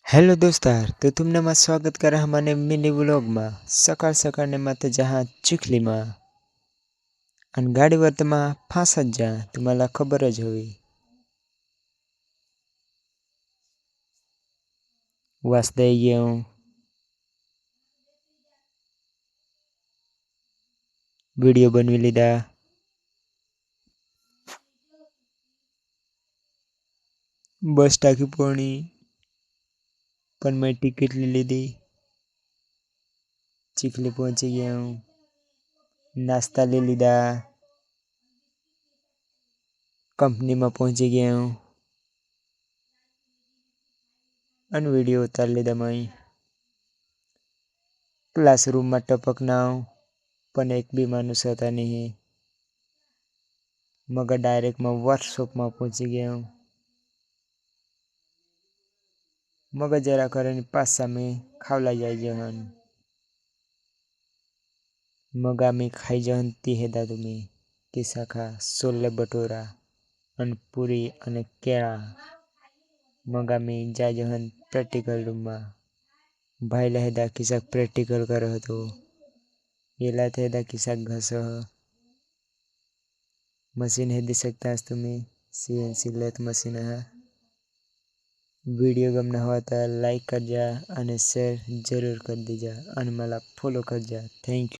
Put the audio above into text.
Hello दोस्तार, तो तुमने मग स्वागत करा हमारे मिनी व्लॉगમાં सकाळ सकाळने मात्र जहा चिखलीમાં आणि गाडीवर तर मग फासत जा तुम्हाला खबरच हवी. વાસદે ગયો વિડીયો बनવી લીધા. બસ ટાંકી પહોંચી પણ મેં ટિકિટ લઈ લીધી. ચીખલી પહોંચી ગયો. નાસ્તા લઈ લીધા. કંપનીમાં પહોંચી ગયો અને વિડીયો ઉતારી લીધા. મેં ક્લાસરૂમમાં ટપકના પણ એક બી માણસ હતા નહીં. મગ ડાયરેક્ટમાં વર્કશોપમાં પહોંચી ગયો. મગ જરા કરીને પાછા મેં ખાવલા જાય જહન मग आम्ही खाई जहन ती हेदा तुम्ही किस्सा खा छोले भटोरा અને પૂરી અને કેળા. મગ આम्ही जा जहन પ્રેક્ટિકલ રૂમમાં ભાઈલા હેદા કિસાક પ્રેક્ટિકલ કર્યો હતો. येला हेदा किसाक घस मशीन हे दिसत सकता तुम्ही सीएनसी लेथ मशीन है. वीडियो गमना हुआ तो लाइक कर जा અને શેર જરૂર કરી દેજા અને मला ફોલો કરજા. Thank you.